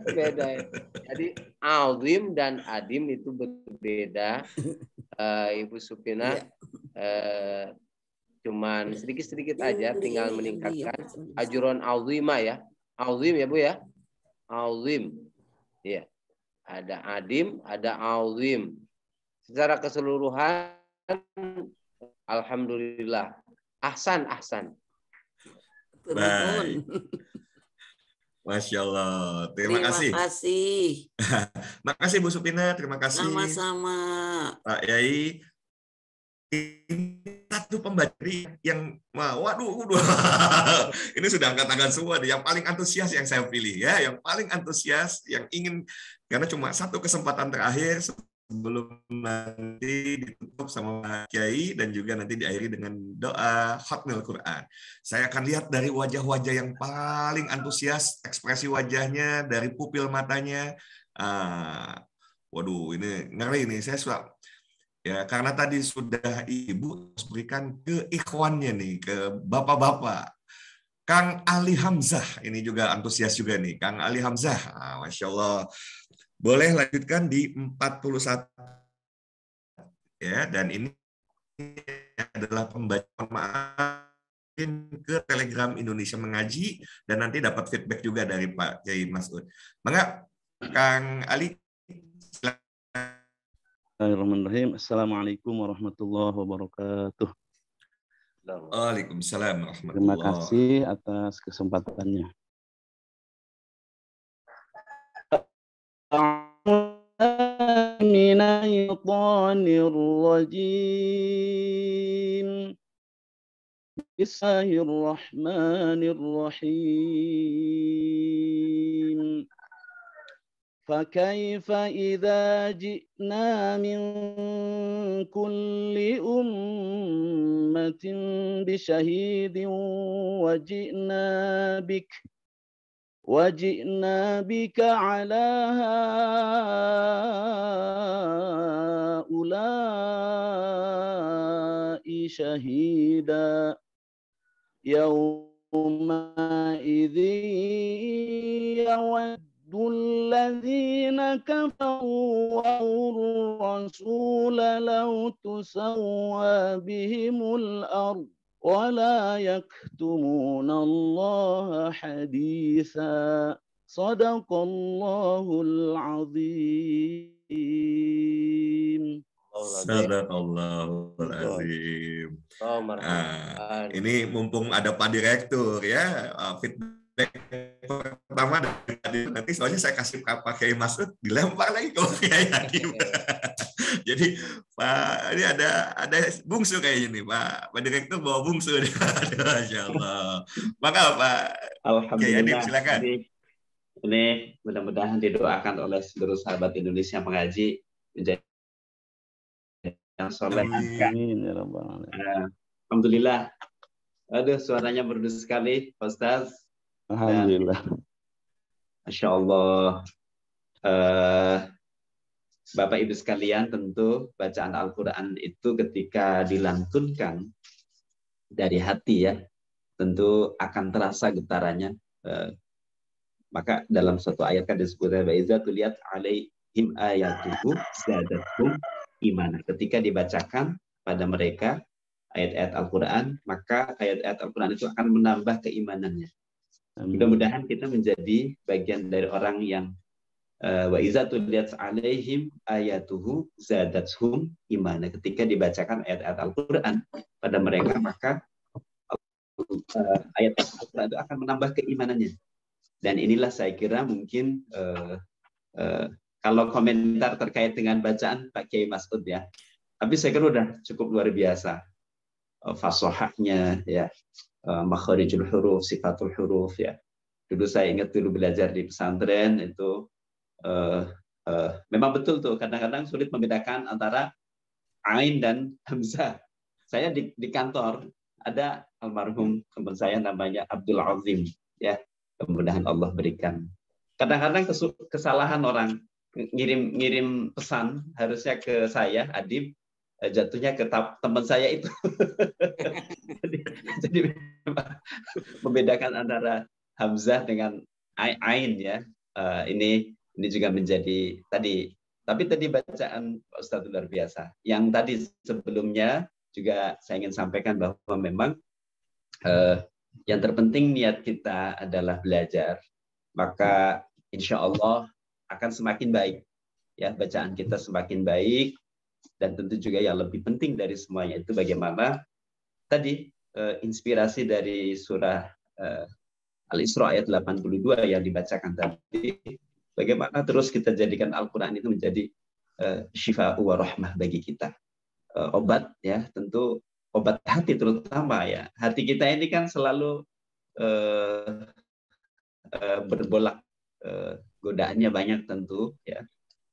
Beda ya. Jadi azim dan adim itu berbeda. Ibu Supina cuman sedikit-sedikit aja, tinggal meningkatkan ajron azima ya. Azim ya Bu ya. Azim. Ya. Ada adim, ada azim. Secara keseluruhan alhamdulillah. Ahsan. Baik. Masya Allah. Terima kasih. Terima kasih Bu Supina. Terima kasih. Sama-sama. Pak Yai. satu pembaca yang waduh ini sudah angkat tangan semua nih. Yang paling antusias yang saya pilih ya, yang paling antusias yang ingin, karena cuma satu kesempatan terakhir sebelum nanti ditutup sama Pak Kiai dan juga nanti diakhiri dengan doa khatmil Quran. Saya akan lihat dari wajah-wajah yang paling antusias, ekspresi wajahnya, dari pupil matanya. Waduh, ini ngeri nih. Saya suka ya, karena tadi sudah Ibu berikan ke ikhwannya nih, ke bapak-bapak. Kang Ali Hamzah, ini juga antusias juga nih. Kang Ali Hamzah, Masya Allah. Boleh lanjutkan di 41. Ya, dan ini adalah pembacaan ke Telegram Indonesia Mengaji, dan nanti dapat feedback juga dari Pak Kiai Mas'ud. Mangga, Kang Ali. Bismillahirrahmanirrahim. Assalamualaikum warahmatullahi wabarakatuh. Waalaikumsalam warahmatullahi. Terima kasih atas kesempatannya. Minasyaitonirrajim. Bismillahirrahmanirrahim. فكيف إذا جئنا من كل أمة بشهيد وجئنا بك على هؤلاء شهيدا يومئذ يود الذين كفروا الرسول لو تسوى بهم الأرض ولا يكتمون الله حديثا صدق الله العظيم. Sadaqallahul azim. Ini mumpung ada Pak Direktur ya, feedback pertama dari nanti, soalnya saya kasih Pak Kiai Mas'ud, dilempar lagi ke Pak Kiai Hadim. Jadi Pak, ini ada bungsu kayaknya nih, Pak Direktur bawa bungsu. Masya Allah. Maka Pak Kiai Hadim, silakan. Ini mudah-mudahan didoakan oleh seluruh sahabat Indonesia Mengaji menjadi yang soleh. Amin ya rabbal alamin. Alhamdulillah. Aduh, suaranya merdu sekali, Pak Ustaz. Alhamdulillah. Masya Allah. Bapak Ibu sekalian, tentu bacaan Al-Quran itu ketika dilantunkan dari hati ya, tentu akan terasa getarannya. Maka dalam suatu ayat kan disebutkan Baiza tuliat alaihim ayatuhu zadatuhum iman. Ketika dibacakan pada mereka ayat-ayat Al-Quran, maka ayat-ayat Al-Quran itu akan menambah keimanannya. Mudah-mudahan kita menjadi bagian dari orang yang wa iza tuliyat alaihim ayatuhu zadatuhum iman. Ketika dibacakan ayat-ayat Al-Quran pada mereka, maka ayat Al-Quran itu akan menambah keimanannya. Dan inilah saya kira mungkin kalau komentar terkait dengan bacaan Pak Kiai Mas'ud ya, tapi saya kira udah cukup luar biasa. Fasahahnya ya, makharijul huruf, sifatul huruf ya. Dulu saya ingat dulu belajar di pesantren itu memang betul tuh, kadang-kadang sulit membedakan antara ain dan hamzah. Saya di kantor ada almarhum teman saya namanya Abdul Azim ya, mudah-mudahan Allah berikan. Kadang-kadang kesalahan orang ngirim pesan harusnya ke saya Adib, jatuhnya ke teman saya itu. jadi membedakan antara hamzah dengan ain ya. Ini juga menjadi tadi, tapi tadi bacaan Pak Ustadz luar biasa. Yang tadi sebelumnya juga saya ingin sampaikan bahwa memang yang terpenting niat kita adalah belajar, maka insya Allah akan semakin baik ya, bacaan kita semakin baik. Dan tentu juga yang lebih penting dari semuanya itu bagaimana tadi inspirasi dari surah Al-Isra ayat 82 yang dibacakan tadi, bagaimana terus kita jadikan Al-Quran itu menjadi syifa wa rahmah bagi kita. obat ya, tentu obat hati terutama ya. Hati kita ini kan selalu berbolak, godaannya banyak tentu ya.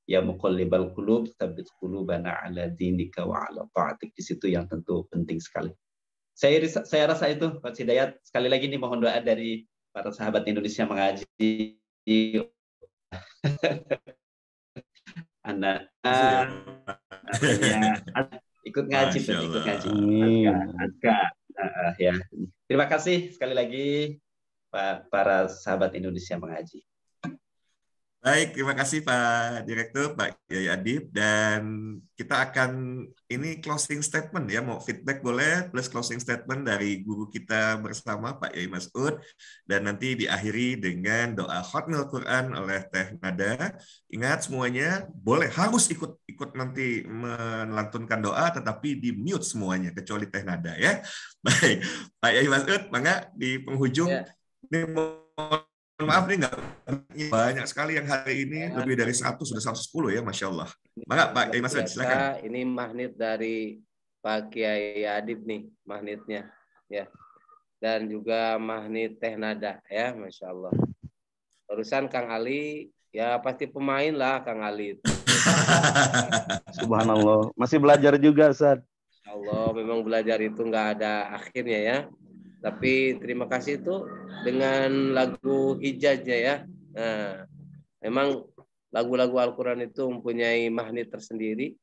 Ya muqallibal qulub tsabbit qulubana ala dinika wa ala ta'atik. Di situ yang tentu penting sekali. Saya rasa itu Pak Hidayat. Sekali lagi nih mohon doa dari para sahabat Indonesia mengaji. Anak ikut ngaji, ikut ngaji. Ya. Terima kasih sekali lagi para sahabat Indonesia mengaji. Baik, terima kasih Pak Direktur, Pak Yai Adib, dan kita akan ini closing statement ya, mau feedback boleh, plus closing statement dari guru kita bersama Pak Yai Mas'ud, dan nanti diakhiri dengan doa Khatmil Quran oleh Teh Nada. Ingat semuanya boleh harus ikut nanti melantunkan doa, tetapi di mute semuanya kecuali Teh Nada ya. Baik, Pak Yai Mas'ud, mangga di penghujung ini maaf nih nggak banyak sekali yang hari ini lebih dari 100, sudah 110 ya, Masya Allah. Maka Pak Yai Mas'ud, silakan. Ini magnit dari Pak Kiai Adib nih, magnetnya ya, dan juga magnit Teh Nada ya, Masya Allah. Urusan Kang Ali ya pasti pemain lah Kang Ali. Subhanallah, masih belajar juga Ustaz. Allah, memang belajar itu nggak ada akhirnya ya. Tapi terima kasih itu dengan lagu Hijaznya ya. Nah, memang lagu-lagu Al-Quran itu mempunyai magnet tersendiri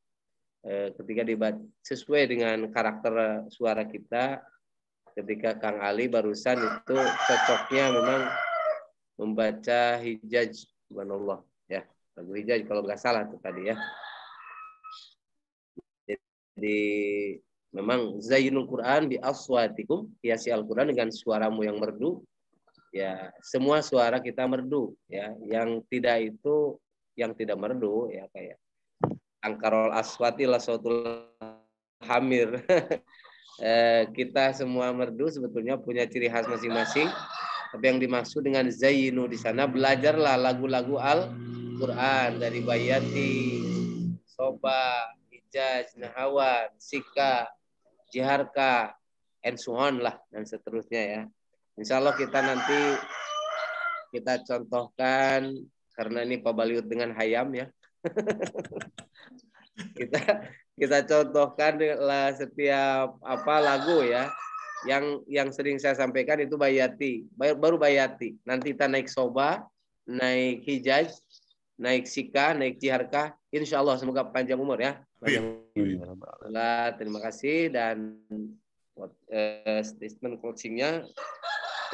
ketika dibaca sesuai dengan karakter suara kita. Ketika Kang Ali barusan itu cocoknya memang membaca Hijaz, subhanallah ya, lagu Hijaz kalau nggak salah tuh tadi ya. Jadi memang zayyinul Quran bi aswatikum, hiasi Al-Quran dengan suaramu yang merdu. Ya, semua suara kita merdu ya. Yang tidak itu yang tidak merdu ya, kayak angkarol aswati la sautul hamir. Kita semua merdu sebetulnya punya ciri khas masing-masing. Tapi yang dimaksud dengan zayyinu di sana, belajarlah lagu-lagu Al-Quran dari Bayati, Soba, Hijaz, Nahawan, Sika, Jiharka, and so on lah, dan seterusnya ya. Insya Allah kita nanti kita contohkan, karena ini Pak Baliut dengan Hayam ya. kita contohkan lah setiap lagu ya. Yang sering saya sampaikan itu Bayati, baru Bayati. Nanti kita naik Soba, naik Hijaz, naik Sika, naik Jiharka. Insya Allah semoga panjang umur ya. Terima kasih, dan statement closingnya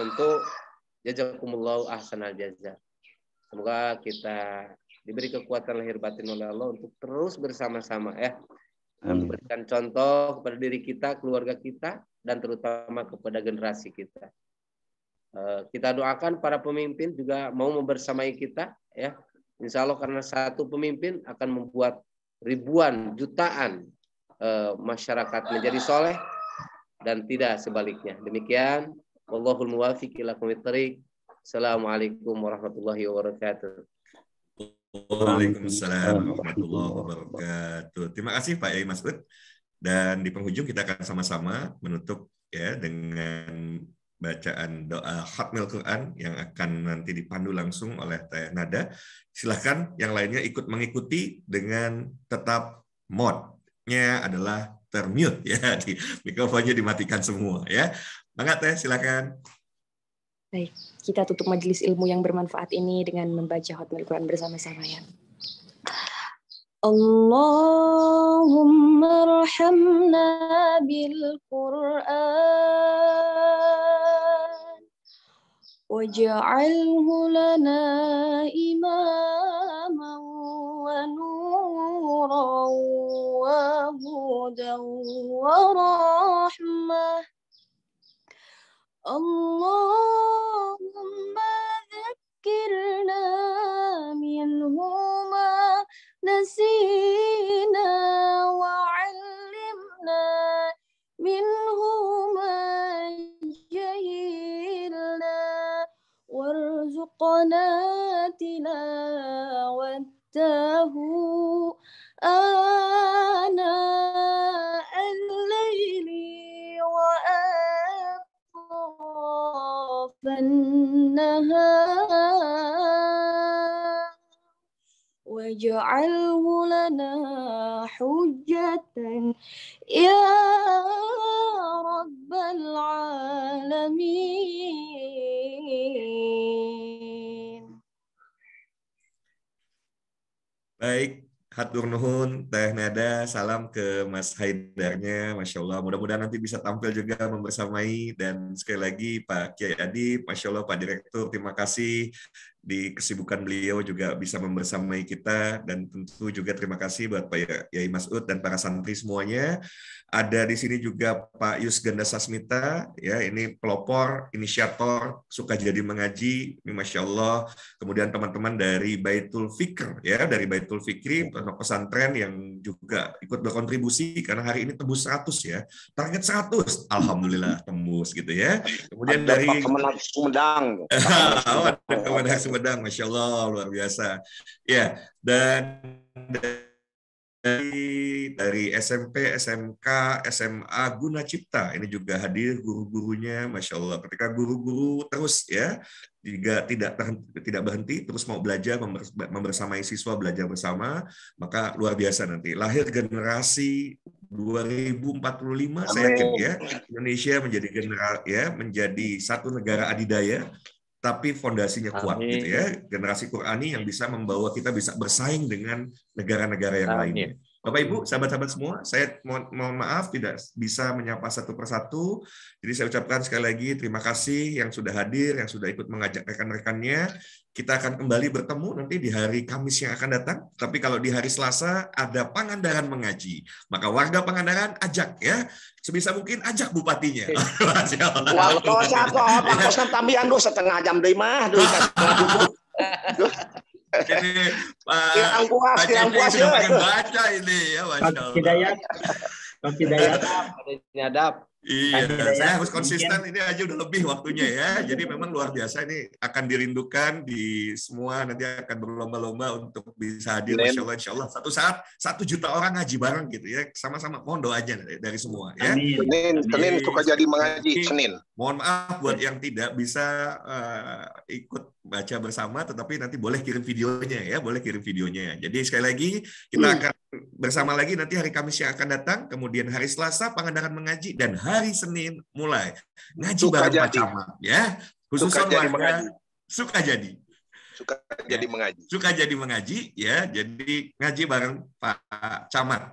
tentu jazakumullahu ahsanal jaza. Semoga kita diberi kekuatan lahir batin oleh Allah untuk terus bersama-sama ya, memberikan contoh kepada diri kita, keluarga kita, dan terutama kepada generasi kita. Kita doakan para pemimpin juga mau membersamai kita ya. Insya Allah karena satu pemimpin akan membuat ribuan, jutaan masyarakat menjadi soleh dan tidak sebaliknya. Demikian, wallahul muwaffiq ila aqwamit thoriq. Assalamualaikum warahmatullahi wabarakatuh. Waalaikumsalam warahmatullahi wabarakatuh. Terima kasih Pak Yai Mas'ud. Dan di penghujung kita akan sama-sama menutup ya dengan bacaan doa Khatmil Quran yang akan nanti dipandu langsung oleh Teh Nada. Silahkan yang lainnya ikut mengikuti dengan tetap mode-nya adalah termute ya, di mikrofonnya dimatikan semua ya. Mangga Teh, silakan. Baik, kita tutup majelis ilmu yang bermanfaat ini dengan membaca Khatmil Quran bersama-sama ya. Allahumma arhamna bil Qur'an waj'alhu lana imaman wa nuran wa hudan wa rahmah. Allahumma dhakkirna minhu ma nasina wa 'allimna minhu ma jahilna warzuqna tilawatahu ana النهار واجعله لنا حجة يا رب العالمين. Baik, hatur nuhun Teh Nada, salam ke Mas Haidarnya, Masya Allah. Mudah-mudahan nanti bisa tampil juga membersamai. Dan sekali lagi Pak Kiai Adib, Masya Allah Pak Direktur, terima kasih di kesibukan beliau juga bisa membersamai kita. Dan tentu juga terima kasih buat Pak Yai Mas'ud dan para santri semuanya. Ada di sini juga Pak Yus Ganda Sasmita, ya ini pelopor, inisiator Suka Jadi Mengaji, ini Masya Allah. Kemudian teman-teman dari Baitul Fikr, ya dari Baitul Fikri, pesantren yang juga ikut berkontribusi karena hari ini tembus 100 ya, target 100, alhamdulillah tembus gitu ya. Kemudian ada dari Pak Kemenag Sumedang, ada Kemenag Sumedang, Masya Allah luar biasa. Ya dan dari SMP, SMK, SMA Guna Cipta ini juga hadir guru-gurunya, Masya Allah. Ketika guru-guru terus ya juga tidak berhenti terus mau belajar membersamai siswa belajar bersama, maka luar biasa nanti lahir generasi 2045 saya yakin ya Indonesia menjadi satu negara adidaya tapi fondasinya kuat gitu ya, generasi Qurani yang bisa membawa kita bisa bersaing dengan negara-negara yang lainnya. Bapak Ibu, sahabat-sahabat semua, saya mohon maaf tidak bisa menyapa satu persatu. Jadi saya ucapkan sekali lagi terima kasih yang sudah hadir, yang sudah ikut mengajak rekan-rekannya. Kita akan kembali bertemu nanti di hari Kamis yang akan datang. Tapi kalau di hari Selasa ada Pangandaran mengaji, maka warga Pangandaran ajak ya. Sebisa mungkin ajak bupatinya. Walau siapa Pak Kosna tambihan setengah jam deh mah. Ini Pak puas sudah makin baca ini ya, Masya Allah. Pak Hidayat. Nyadap. Iya, saya harus konsisten, ini aja udah lebih waktunya ya. Jadi memang luar biasa ini akan dirindukan di semua, nanti akan berlomba-lomba untuk bisa hadir. Masya Allah, insya Allah. Satu saat 1 juta orang ngaji bareng gitu ya. Sama-sama, mohon doanya dari semua ya. Senin Suka Jadi Mengaji, Senin. Mohon maaf buat yang tidak bisa ikut baca bersama, tetapi nanti boleh kirim videonya ya, boleh kirim videonya ya. Jadi sekali lagi kita akan bersama lagi nanti hari Kamis yang akan datang, kemudian hari Selasa Pangandaran mengaji, dan hari Senin mulai ngaji bareng Pak Camat ya, khusus warga Sukajadi. Suka jadi mengaji ya, jadi ngaji bareng Pak Camat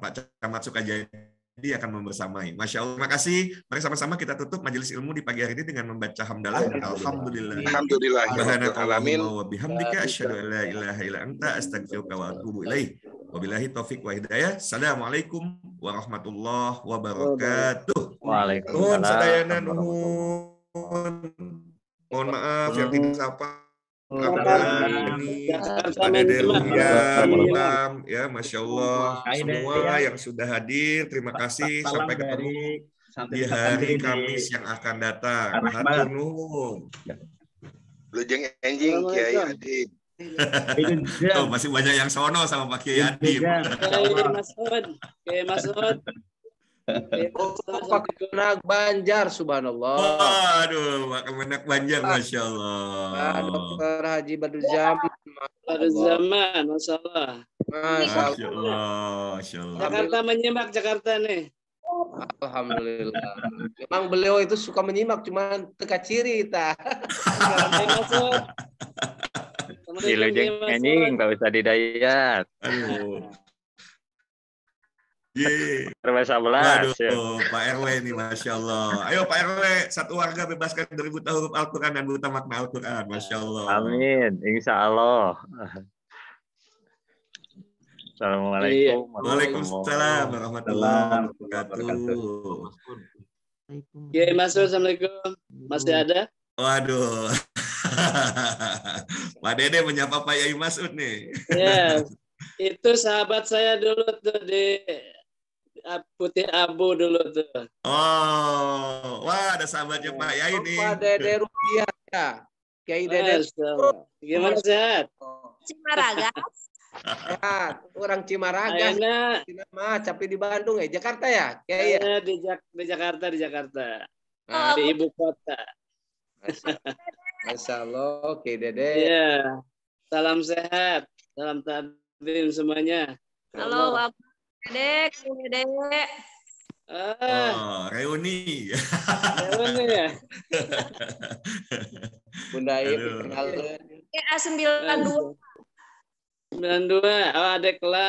Sukajadi akan membersamai. Masya Allah, terima kasih. Mari sama-sama kita tutup majelis ilmu di pagi hari ini dengan membaca hamdalah. Alhamdulillah. Alhamdulillahirrahmanirrahim. Wa bihamdika asyhadu an la ilaha illa anta astaghfiruka wa atubu ilaik. Wabillahi taufik wa hidayah. Assalamualaikum warahmatullahi wabarakatuh. Waalaikumsalam. Sadayana mohon maaf yang tidak sapa. Ini ada Deluyan, ya Masya Allah semua yang sudah hadir, terima kasih. Sampai ketemu di hari Kamis yang akan datang. Hatur nuhun. Lujeng enjing Kiai Adib. Oh, masih banyak yang sono sama Pak Kiai Adib. Kiai Mas'ud. Pak Kemenag Banjar, subhanallah. Waduh, Pak Kemenag Banjar, Masya Allah. Dr. Haji Badruzzaman. Masya Allah. Masya Allah. Jakarta menyimak Jakarta nih. Alhamdulillah. Memang beliau itu suka menyimak, cuma teka ciri ta. Dilujeng anjing, Pak Ustadz Hidayat. Aduh. Waduh, Pak RW ini Masya Allah. Ayo Pak RW, satu warga bebaskan dari buta huruf Al-Quran dan buta makna Al-Quran. Masya Allah. Amin, insya Allah. Assalamualaikum. Waalaikumsalam warahmatullahi wabarakatuh. Kiai Mas'ud, assalamualaikum. Masih ada? Waduh. Pak Dede menyapa Pak Yai Mas'ud nih. Ya, itu sahabat saya dulu tuh di Putih Abu dulu tuh. Oh, wah ada sahabatnya Pak Yai nih. Pak Dede Rupiah ya. Kiai Dede. Gimana sehat? Cimaraga. Sehat. Orang Cimaraga. Nama tapi di Bandung ya, Jakarta ya? Kiai ya? Di Jakarta. Nah, di ibu kota. Masya Allah, oke Dede. Iya. Salam sehat, salam takdim semuanya. Halo, Bapak Dedek, Dedek. Oh, reuni. Reuni ya. Bunda Iip, Aduh. kenalin. A92. 92. Oh, adek kelas.